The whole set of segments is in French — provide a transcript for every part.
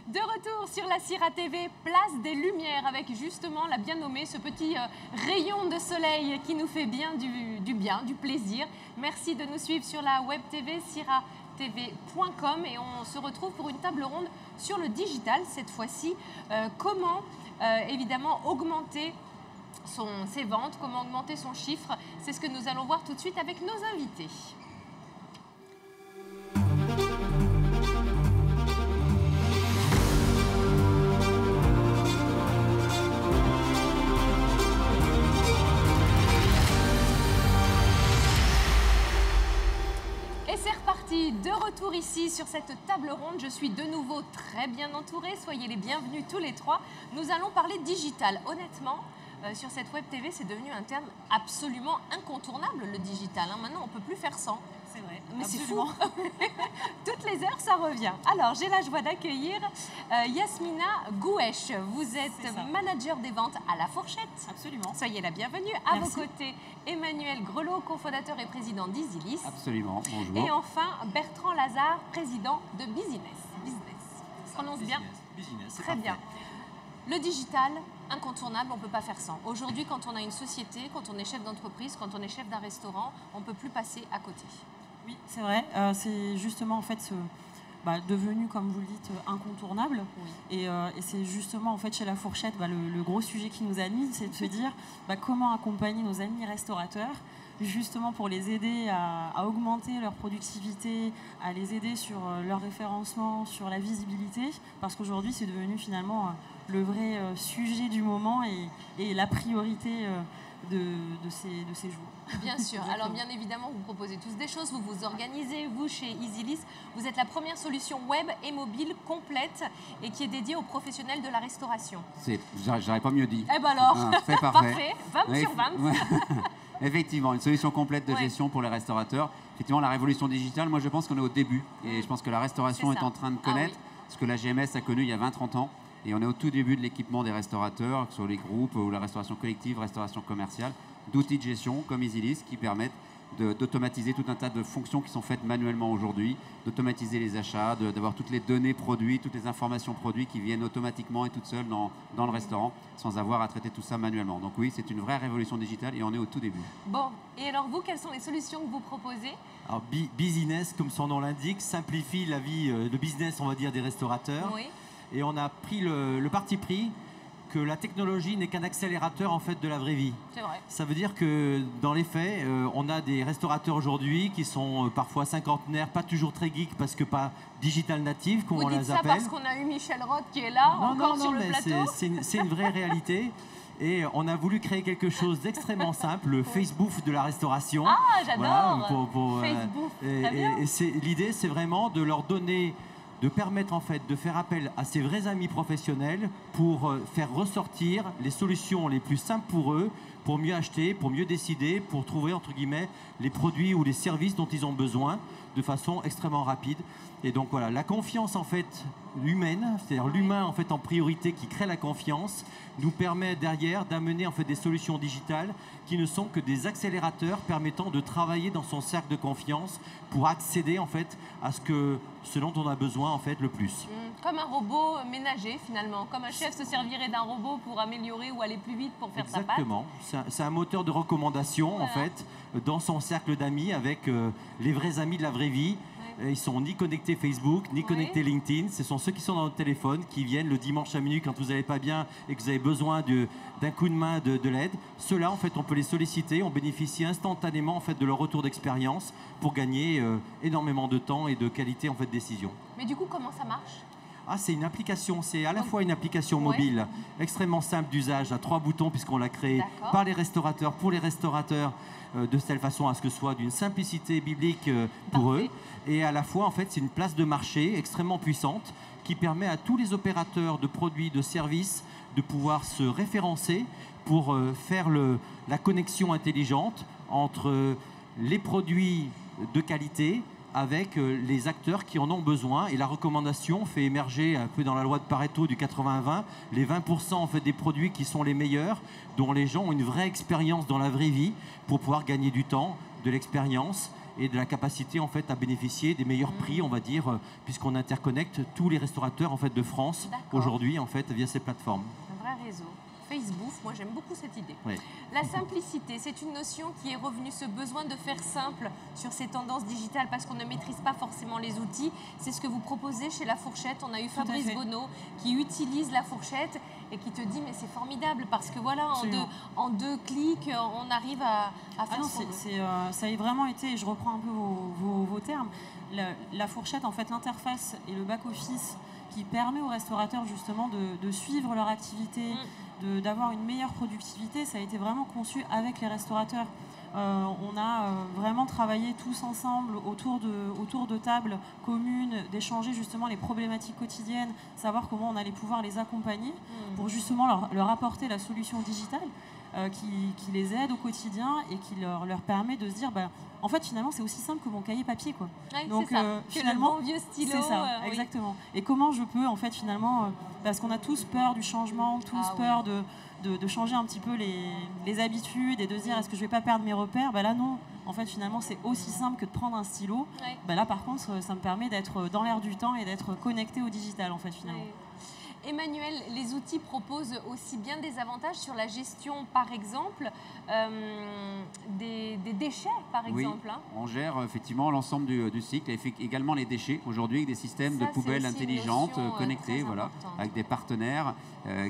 De retour sur la Sira TV, place des Lumières, avec justement la bien nommée, ce petit rayon de soleil qui nous fait bien du plaisir. Merci de nous suivre sur la web TV siratv.com et on se retrouve pour une table ronde sur le digital cette fois-ci. Comment évidemment augmenter ses ventes, comment augmenter son chiffre, c'est ce que nous allons voir tout de suite avec nos invités. De retour ici sur cette table ronde, je suis de nouveau très bien entourée, soyez les bienvenus tous les trois. Nous allons parler digital. Honnêtement, sur cette web TV, c'est devenu un terme absolument incontournable, le digital. Maintenant, on ne peut plus faire sans. C'est vrai, mais c'est fou. Toutes les heures, ça revient. Alors, j'ai la joie d'accueillir Yasmina Gouesh. Vous êtes manager des ventes à La Fourchette. Absolument. Soyez la bienvenue. À vos côtés, Emmanuel Grelot, cofondateur et président d'Easylis. Absolument, bonjour. Et enfin, Bertrand Lazare, président de Business. Ça prononce bien. Business, très bien. Le digital, incontournable, on ne peut pas faire sans. Aujourd'hui, quand on a une société, quand on est chef d'entreprise, quand on est chef d'un restaurant, on ne peut plus passer à côté. Oui, c'est vrai. C'est justement en fait devenu, comme vous le dites, incontournable. Oui. Et c'est justement en fait chez La Fourchette, le gros sujet qui nous anime, c'est de se dire comment accompagner nos amis restaurateurs, justement pour les aider à augmenter leur productivité, à les aider sur leur référencement, sur la visibilité, parce qu'aujourd'hui c'est devenu finalement le vrai sujet du moment et la priorité de ces jours. Bien sûr. Alors bien évidemment, vous proposez tous des choses, vous vous organisez, vous chez Easylis, vous êtes la première solution web et mobile complète et qui est dédiée aux professionnels de la restauration. J'aurais pas mieux dit. Eh ben alors, c'est parfait. 20 sur 20. Effectivement, une solution complète de gestion pour les restaurateurs. Effectivement, la révolution digitale, moi je pense qu'on est au début et je pense que la restauration est en train de connaître ce que la GMS a connu il y a 20-30 ans. Et on est au tout début de l'équipement des restaurateurs, que ce soit les groupes ou la restauration collective, restauration commerciale, d'outils de gestion comme Easylis qui permettent d'automatiser tout un tas de fonctions qui sont faites manuellement aujourd'hui, d'automatiser les achats, d'avoir toutes les données produits, toutes les informations produits qui viennent automatiquement et toutes seules dans le restaurant sans avoir à traiter tout ça manuellement. Donc oui, c'est une vraie révolution digitale et on est au tout début. Bon, et alors vous, quelles sont les solutions que vous proposez? Alors Business, comme son nom l'indique, simplifie la vie, le business, on va dire, des restaurateurs. Oui. Et on a pris le parti pris que la technologie n'est qu'un accélérateur en fait de la vraie vie. C'est vrai. Ça veut dire que dans les faits, on a des restaurateurs aujourd'hui qui sont parfois cinquantenaires, pas toujours très geeks parce que pas digital native, comme on les appelle. Vous dites ça parce qu'on a eu Michel Roth qui est là, sur le plateau. C'est une vraie réalité. Et on a voulu créer quelque chose d'extrêmement simple, le Facebook de la restauration. Ah, j'adore Facebook, très bien. Et l'idée, c'est vraiment de leur donner... de permettre en fait de faire appel à ses vrais amis professionnels pour faire ressortir les solutions les plus simples pour eux, pour mieux acheter, pour mieux décider, pour trouver entre guillemets les produits ou les services dont ils ont besoin de façon extrêmement rapide. Et donc voilà, la confiance en fait humaine, c'est-à-dire l'humain en fait en priorité qui crée la confiance, nous permet derrière d'amener en fait des solutions digitales qui ne sont que des accélérateurs permettant de travailler dans son cercle de confiance pour accéder en fait à ce dont on a besoin en fait le plus. Comme un robot ménager finalement, comme un chef se servirait d'un robot pour améliorer ou aller plus vite pour faire sa pâte. Exactement, c'est un moteur de recommandation en fait dans son cercle d'amis avec les vrais amis de la vraie vie. Ils sont ni connectés Facebook, ni connectés LinkedIn. Ce sont ceux qui sont dans notre téléphone, qui viennent le dimanche à minuit quand vous n'allez pas bien et que vous avez besoin d'un coup de main de l'aide. Ceux-là, en fait, on peut les solliciter. On bénéficie instantanément en fait, de leur retour d'expérience pour gagner énormément de temps et de qualité en fait, de décision. Mais du coup, comment ça marche ? C'est une application, c'est à la fois une application mobile extrêmement simple d'usage, à 3 boutons puisqu'on l'a créée par les restaurateurs, pour les restaurateurs, de telle façon à ce que ce soit d'une simplicité biblique pour eux. Et à la fois, en fait, c'est une place de marché extrêmement puissante qui permet à tous les opérateurs de produits, de services, de pouvoir se référencer pour faire la connexion intelligente entre les produits de qualité avec les acteurs qui en ont besoin. Et la recommandation fait émerger un peu dans la loi de Pareto du 80-20, les 20% en fait, des produits qui sont les meilleurs, dont les gens ont une vraie expérience dans la vraie vie pour pouvoir gagner du temps, de l'expérience et de la capacité en fait à bénéficier des meilleurs prix, on va dire, puisqu'on interconnecte tous les restaurateurs en fait de France aujourd'hui en fait via ces plateformes. Un vrai réseau. Facebook, moi j'aime beaucoup cette idée. Oui. La simplicité, c'est une notion qui est revenue, ce besoin de faire simple sur ces tendances digitales parce qu'on ne maîtrise pas forcément les outils. C'est ce que vous proposez chez La Fourchette. On a eu Fabrice Bonneau qui utilise La Fourchette et qui te dit mais c'est formidable parce que voilà, en deux clics, on arrive à faire ça a vraiment été, et je reprends un peu vos termes, la Fourchette, en fait, l'interface et le back-office qui permet aux restaurateurs justement de suivre leur activité, d'avoir une meilleure productivité, ça a été vraiment conçu avec les restaurateurs. On a vraiment travaillé tous ensemble autour de tables communes, d'échanger justement les problématiques quotidiennes, savoir comment on allait pouvoir les accompagner pour justement leur apporter la solution digitale qui les aide au quotidien et qui leur permet de se dire en fait finalement c'est aussi simple que mon cahier papier quoi. Ouais, donc finalement le bon vieux stylo, c'est ça, exactement. Et comment je peux en fait finalement parce qu'on a tous peur du changement, peur de changer un petit peu les habitudes et de se dire est-ce que je vais pas perdre mes repères, là non. En fait, finalement, c'est aussi simple que de prendre un stylo. Là, par contre, ça me permet d'être dans l'air du temps et d'être connecté au digital, en fait, finalement. Emmanuel, les outils proposent aussi bien des avantages sur la gestion, par exemple, des déchets, par exemple. Hein. On gère effectivement l'ensemble du cycle et également les déchets aujourd'hui avec des systèmes de poubelles intelligentes, connectées, avec des partenaires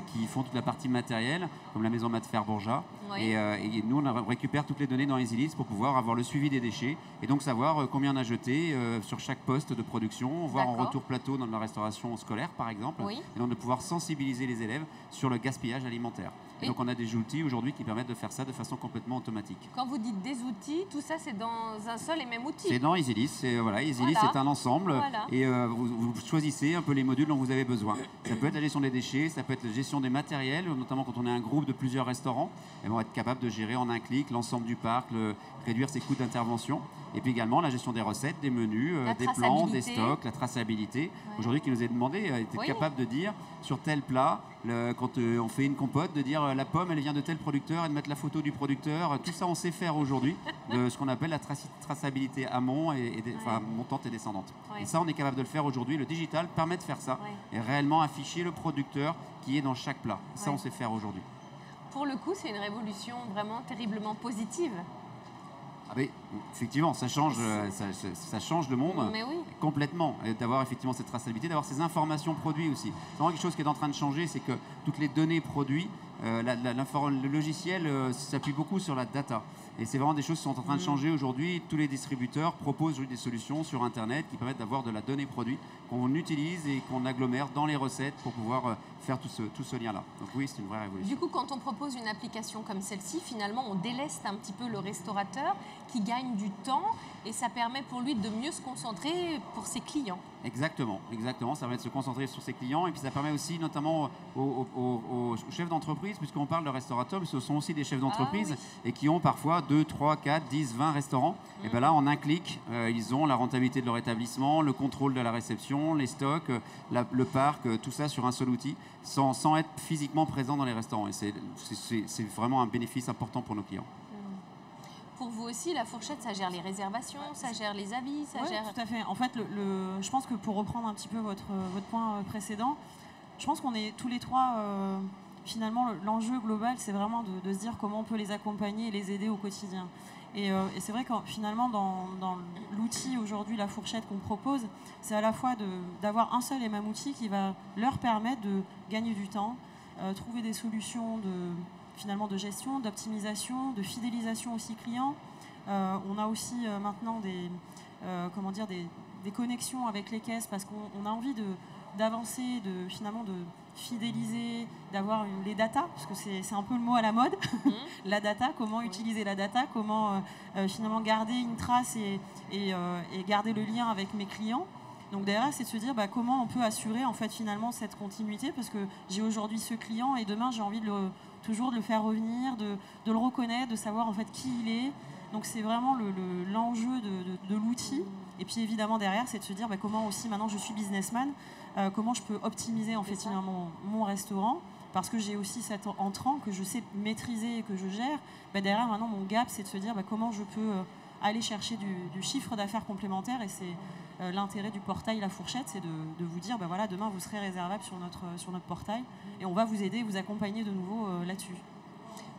qui font toute la partie matérielle, comme la maison Mat Fer Bourgeat. Et nous, on récupère toutes les données dans EasyList pour pouvoir avoir le suivi des déchets et donc savoir combien on a jeté sur chaque poste de production, voir en retour plateau dans la restauration scolaire, par exemple, et donc de pouvoir sensibiliser les élèves sur le gaspillage alimentaire. Et donc on a des outils aujourd'hui qui permettent de faire ça de façon complètement automatique. Quand vous dites des outils, tout ça c'est dans un seul et même outil. C'est dans EasyList. EasyList c'est un ensemble et vous choisissez un peu les modules dont vous avez besoin. Ça peut être la gestion des déchets, ça peut être la gestion des matériels, notamment quand on est un groupe de plusieurs restaurants. Ils vont être capables de gérer en un clic l'ensemble du parc, réduire ses coûts d'intervention. Et puis également la gestion des recettes, des menus, des plans, des stocks, la traçabilité. Aujourd'hui, qui nous est demandé, était capable de dire sur tel plat, quand on fait une compote, de dire la pomme, elle vient de tel producteur et de mettre la photo du producteur. Tout ça, on sait faire aujourd'hui, de ce qu'on appelle la traçabilité amont, montante et descendante. Et ça, on est capable de le faire aujourd'hui. Le digital permet de faire ça et réellement afficher le producteur qui est dans chaque plat. Ça, on sait faire aujourd'hui. Pour le coup, c'est une révolution vraiment terriblement positive. Oui, effectivement, ça change le monde complètement. D'avoir effectivement cette traçabilité, d'avoir ces informations produits aussi. C'est vraiment quelque chose qui est en train de changer, c'est que toutes les données produits, le logiciel s'appuie beaucoup sur la data. Et c'est vraiment des choses qui sont en train de changer aujourd'hui. Tous les distributeurs proposent des solutions sur Internet qui permettent d'avoir de la donnée produit qu'on utilise et qu'on agglomère dans les recettes pour pouvoir faire tout ce lien-là. Donc oui, c'est une vraie révolution. Du coup, quand on propose une application comme celle-ci, finalement, on déleste un petit peu le restaurateur qui gagne du temps et ça permet pour lui de mieux se concentrer pour ses clients. Exactement. Ça permet de se concentrer sur ses clients et puis ça permet aussi notamment aux chefs d'entreprise, puisqu'on parle de restaurateurs, mais ce sont aussi des chefs d'entreprise et qui ont parfois 2, 3, 4, 10, 20 restaurants. Et bien là, en un clic, ils ont la rentabilité de leur établissement, le contrôle de la réception, les stocks, le parc, tout ça sur un seul outil, sans être physiquement présent dans les restaurants. Et c'est vraiment un bénéfice important pour nos clients. Pour vous aussi, La Fourchette, ça gère les réservations, ça gère les avis, ça gère... Tout à fait. En fait, je pense que pour reprendre un petit peu votre point précédent, je pense qu'on est tous les trois... finalement, l'enjeu global, c'est vraiment de se dire comment on peut les accompagner et les aider au quotidien. Et c'est vrai que finalement, dans l'outil aujourd'hui, La Fourchette qu'on propose, c'est à la fois d'avoir un seul et même outil qui va leur permettre de gagner du temps, trouver des solutions finalement de gestion, d'optimisation, de fidélisation aussi client. On a aussi maintenant des connexions avec les caisses parce qu'on a envie d'avancer, finalement de fidéliser, d'avoir les data, parce que c'est un peu le mot à la mode, la data, comment utiliser la data, comment finalement garder une trace et garder le lien avec mes clients. Donc derrière, c'est de se dire comment on peut assurer en fait finalement cette continuité, parce que j'ai aujourd'hui ce client et demain j'ai envie toujours de le faire revenir, de le reconnaître, de savoir en fait qui il est. Donc c'est vraiment l'enjeu de l'outil. Et puis évidemment derrière, c'est de se dire comment aussi maintenant je suis businessman, comment je peux optimiser en fait finalement mon restaurant, parce que j'ai aussi cet entrant que je sais maîtriser et que je gère. Derrière maintenant mon gap, c'est de se dire comment je peux aller chercher du chiffre d'affaires complémentaire. Et c'est l'intérêt du portail La Fourchette, c'est de vous dire, voilà, demain vous serez réservable sur notre portail et on va vous aider, vous accompagner de nouveau là-dessus.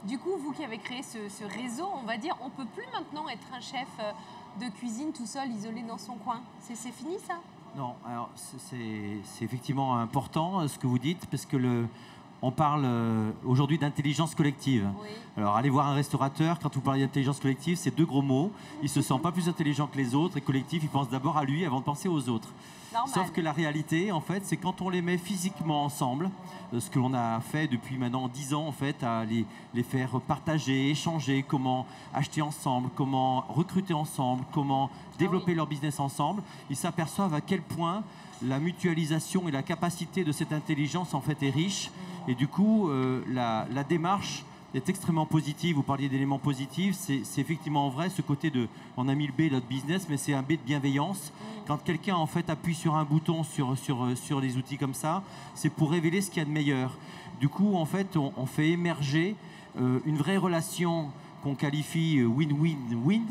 Du coup, vous qui avez créé ce réseau, on va dire, on ne peut plus maintenant être un chef de cuisine tout seul, isolé dans son coin. C'est fini ça? Non, alors c'est effectivement important ce que vous dites, parce que on parle aujourd'hui d'intelligence collective. Oui. Alors, allez voir un restaurateur, quand vous parlez d'intelligence collective, c'est 2 gros mots. Il ne se sent pas plus intelligent que les autres, et collectif, il pense d'abord à lui avant de penser aux autres. Normal. Sauf que la réalité, en fait, c'est quand on les met physiquement ensemble, ce que l'on a fait depuis maintenant 10 ans, en fait, à les faire partager, échanger, comment acheter ensemble, comment recruter ensemble, comment développer leur business ensemble, ils s'aperçoivent à quel point la mutualisation et la capacité de cette intelligence, en fait, est riche. Et du coup, la démarche est extrêmement positive. Vous parliez d'éléments positifs, c'est effectivement vrai, ce côté de, on a mis le B, notre business, mais c'est un B de bienveillance. Quand quelqu'un en fait appuie sur un bouton sur les outils comme ça, c'est pour révéler ce qu'il y a de meilleur. Du coup, en fait, on fait émerger une vraie relation qu'on qualifie win-win-win,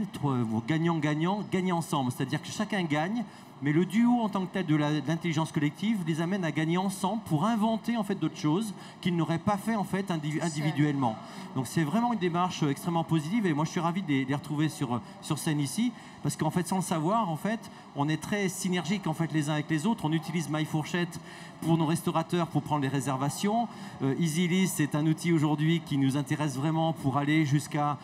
gagnant-gagnant, gagner ensemble. C'est-à-dire que chacun gagne, mais le duo en tant que tel de l'intelligence collective les amène à gagner ensemble pour inventer en fait d'autres choses qu'ils n'auraient pas fait en fait individuellement. Donc c'est vraiment une démarche extrêmement positive et moi je suis ravi de les retrouver sur scène ici parce qu'en fait sans le savoir en fait on est très synergiques en fait les uns avec les autres. On utilise My Fourchette pour nos restaurateurs pour prendre les réservations. EasyList c'est un outil aujourd'hui qui nous intéresse vraiment pour aller jusqu'à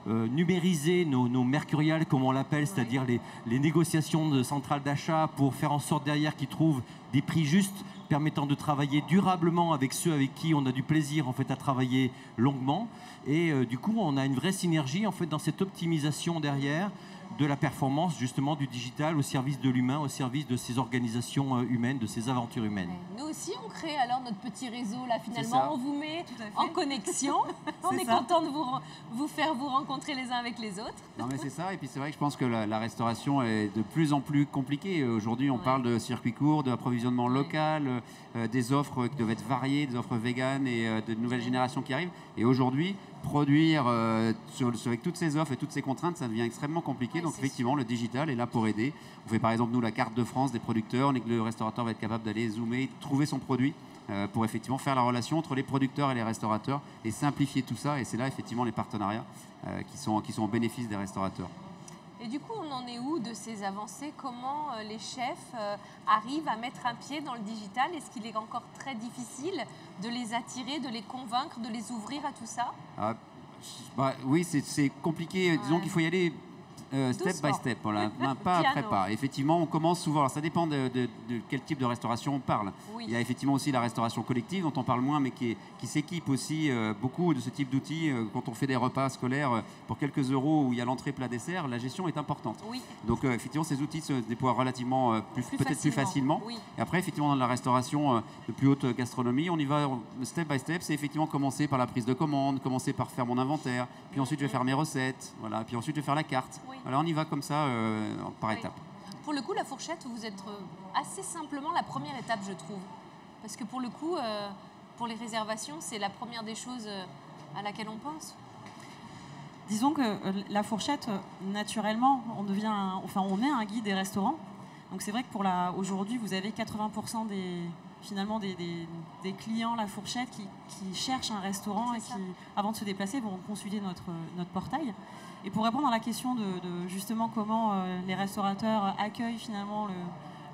numériser nos mercuriales, comme on l'appelle, c'est-à-dire les négociations de centrales d'achat pour faire en sorte derrière qu'ils trouvent des prix justes permettant de travailler durablement avec ceux avec qui on a du plaisir en fait à travailler longuement. Et du coup, on a une vraie synergie en fait dans cette optimisation derrière de la performance justement du digital au service de l'humain, au service de ces organisations humaines, de ces aventures humaines. Nous aussi, on crée alors notre petit réseau là finalement, on vous met en connexion. On est content de vous faire vous rencontrer les uns avec les autres. Non mais c'est ça, et puis c'est vrai que je pense que la restauration est de plus en plus compliquée. Aujourd'hui, on parle de circuits courts, d'approvisionnement local, des offres qui doivent être variées, des offres véganes et de nouvelles générations qui arrivent. Et aujourd'hui, produire avec toutes ces offres et toutes ces contraintes, ça devient extrêmement compliqué. Donc effectivement, le digital est là pour aider. On fait par exemple, nous, la carte de France des producteurs. Le restaurateur va être capable d'aller zoomer, trouver son produit pour effectivement faire la relation entre les producteurs et les restaurateurs et simplifier tout ça. Et c'est là effectivement les partenariats qui sont au bénéfice des restaurateurs. Et du coup, on en est où de ces avancées? Comment les chefs arrivent à mettre un pied dans le digital? Est-ce qu'il est encore très difficile de les attirer, de les convaincre, de les ouvrir à tout ça? Oui, c'est compliqué. Disons qu'il faut y aller step by step, voilà. Pas après pas. Effectivement, on commence souvent. Alors, ça dépend de quel type de restauration on parle. Oui. Il y a effectivement aussi la restauration collective dont on parle moins, mais qui s'équipe aussi beaucoup de ce type d'outils. Quand on fait des repas scolaires pour quelques euros où il y a l'entrée, plat, dessert, la gestion est importante. Oui. Donc effectivement, ces outils se déploient relativement peut-être plus facilement. Oui. Et après, effectivement, dans la restauration de plus haute gastronomie, on y va step by step. C'est effectivement commencer par la prise de commande, commencer par faire mon inventaire, puis ensuite je vais faire mes recettes, voilà, puis ensuite je vais faire la carte. Oui. Alors on y va comme ça par étapes. Pour le coup, la fourchette, vous êtes assez simplement la première étape, je trouve. Parce que pour le coup, pour les réservations, c'est la première des choses à laquelle on pense. Disons que la fourchette, naturellement, on est un guide des restaurants. Donc c'est vrai que aujourd'hui, vous avez 80% des clients La Fourchette qui cherchent un restaurant et qui, avant de se déplacer, vont consulter notre portail. Et pour répondre à la question de justement comment les restaurateurs accueillent finalement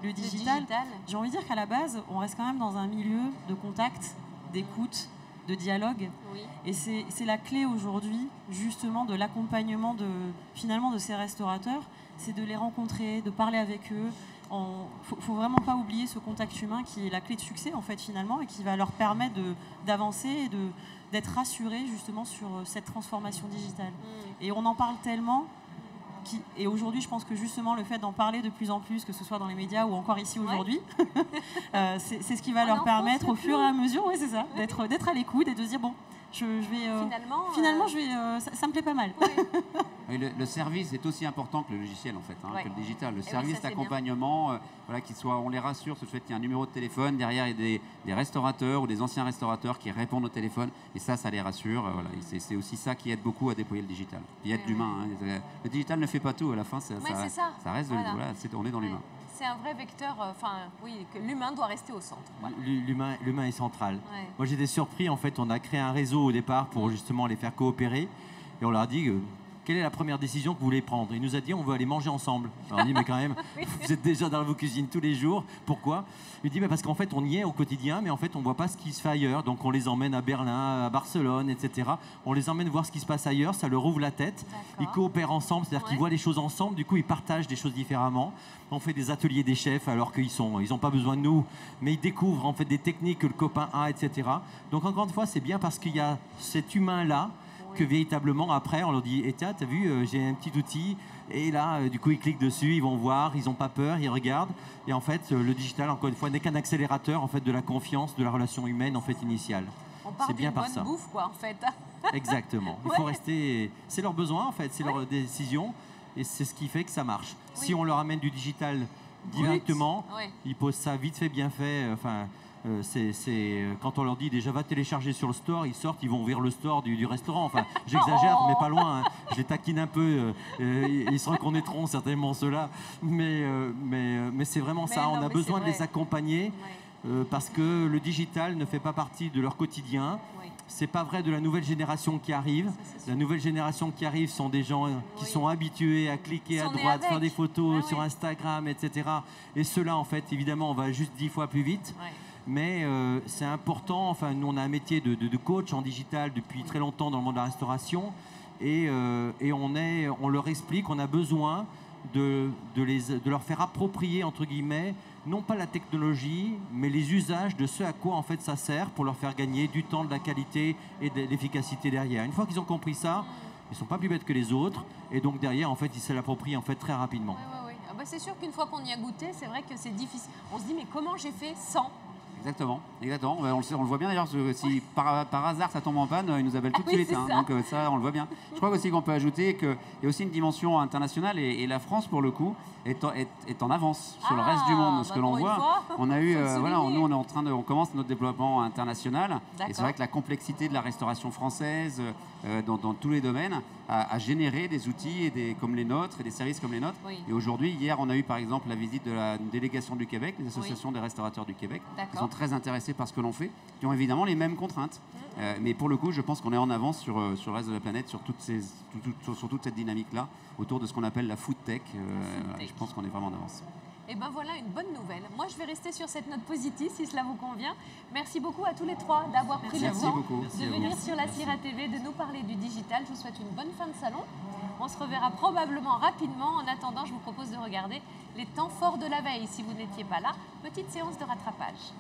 le digital, j'ai envie de dire qu'à la base, on reste quand même dans un milieu de contact, d'écoute, de dialogue. Oui. Et c'est la clé aujourd'hui justement de l'accompagnement de ces restaurateurs, c'est de les rencontrer, de parler avec eux. Faut vraiment pas oublier ce contact humain qui est la clé de succès en fait finalement et qui va leur permettre d'avancer et d'être rassurés justement sur cette transformation digitale. Et on en parle tellement et aujourd'hui je pense que justement le fait d'en parler de plus en plus, que ce soit dans les médias ou encore ici aujourd'hui, c'est ce qui va leur permettre au fur et à mesure, c'est ça, d'être à l'écoute et de se dire bon, Finalement, ça me plaît pas mal. Oui. Le service est aussi important que le logiciel en fait, que le digital. Le service d'accompagnement, on les rassure sur le fait qu'il y a un numéro de téléphone, derrière il y a des restaurateurs ou des anciens restaurateurs qui répondent au téléphone et ça les rassure. C'est aussi ça qui aide beaucoup à déployer le digital. Il y a de l'humain. Le digital ne fait pas tout, à la fin ça reste, on est dans l'humain. C'est un vrai vecteur, que l'humain doit rester au centre. Voilà. L'humain est central. Ouais. Moi j'étais surpris, en fait, on a créé un réseau au départ pour justement les faire coopérer et on leur a dit quelle est la première décision que vous voulez prendre. Il nous a dit on veut aller manger ensemble. Alors on dit mais quand même, vous êtes déjà dans vos cuisines tous les jours, pourquoi? Il dit parce qu'en fait on y est au quotidien, mais en fait on ne voit pas ce qui se fait ailleurs. Donc on les emmène à Berlin, à Barcelone, etc. On les emmène voir ce qui se passe ailleurs, ça leur ouvre la tête. Ils coopèrent ensemble, c'est-à-dire qu'ils voient les choses ensemble, du coup ils partagent des choses différemment. On fait des ateliers des chefs alors qu'ils n'ont pas besoin de nous, mais ils découvrent en fait des techniques que le copain a, etc. Donc encore une fois c'est bien parce qu'il y a cet humain-là que véritablement après on leur dit t'as vu j'ai un petit outil et là du coup ils cliquent dessus, ils vont voir, ils n'ont pas peur, ils regardent et en fait le digital encore une fois n'est qu'un accélérateur en fait de la confiance, de la relation humaine en fait initiale. C'est bien par ça. Bouffe quoi en fait. Exactement. Il faut rester, c'est leur besoin en fait, c'est leur décision et c'est ce qui fait que ça marche. Si on leur amène du digital directement, ils posent ça vite fait bien fait. Quand on leur dit déjà va télécharger sur le store, ils sortent, ils vont ouvrir le store du restaurant. Enfin, j'exagère, mais pas loin. Je les taquine un peu. Ils se reconnaîtront certainement ceux-là. Mais c'est vraiment ça. On a besoin de les accompagner parce que le digital ne fait pas partie de leur quotidien. C'est pas vrai de la nouvelle génération qui arrive. La nouvelle génération qui arrive sont des gens qui sont habitués à cliquer à droite, faire des photos sur Instagram, etc. Et ceux-là, en fait, évidemment, on va juste 10 fois plus vite. Mais c'est important, enfin nous on a un métier de coach en digital depuis très longtemps dans le monde de la restauration et on leur explique qu'on a besoin de leur faire approprier entre guillemets non pas la technologie mais les usages de ce à quoi en fait ça sert pour leur faire gagner du temps, de la qualité et de l'efficacité derrière. Une fois qu'ils ont compris ça, ils ne sont pas plus bêtes que les autres et donc derrière en fait ils se l'approprient en fait très rapidement. C'est sûr qu'une fois qu'on y a goûté, c'est vrai que c'est difficile. On se dit mais comment j'ai fait sans? Exactement. On le voit bien d'ailleurs, si par hasard ça tombe en panne, ils nous appellent tout de suite. Donc ça, on le voit bien. Je crois aussi qu'on peut ajouter qu'il y a aussi une dimension internationale et la France, pour le coup, est en avance sur le reste du monde. Ce que l'on voit, on a eu, nous on commence notre développement international. Et c'est vrai que la complexité de la restauration française dans tous les domaines a généré des outils comme les nôtres et des services comme les nôtres. Et aujourd'hui, hier, on a eu par exemple la visite de la délégation du Québec, des associations des restaurateurs du Québec, qui sont très intéressés par ce que l'on fait, qui ont évidemment les mêmes contraintes. Mais pour le coup, je pense qu'on est en avance sur le reste de la planète, sur toute cette dynamique-là, autour de ce qu'on appelle la food tech. Je pense qu'on est vraiment en avance. Et ben voilà une bonne nouvelle. Moi, je vais rester sur cette note positive, si cela vous convient. Merci beaucoup à tous les trois d'avoir pris le temps de venir sur la Sira TV, de nous parler du digital. Je vous souhaite une bonne fin de salon. On se reverra probablement rapidement. En attendant, je vous propose de regarder les temps forts de la veille, si vous n'étiez pas là. Petite séance de rattrapage.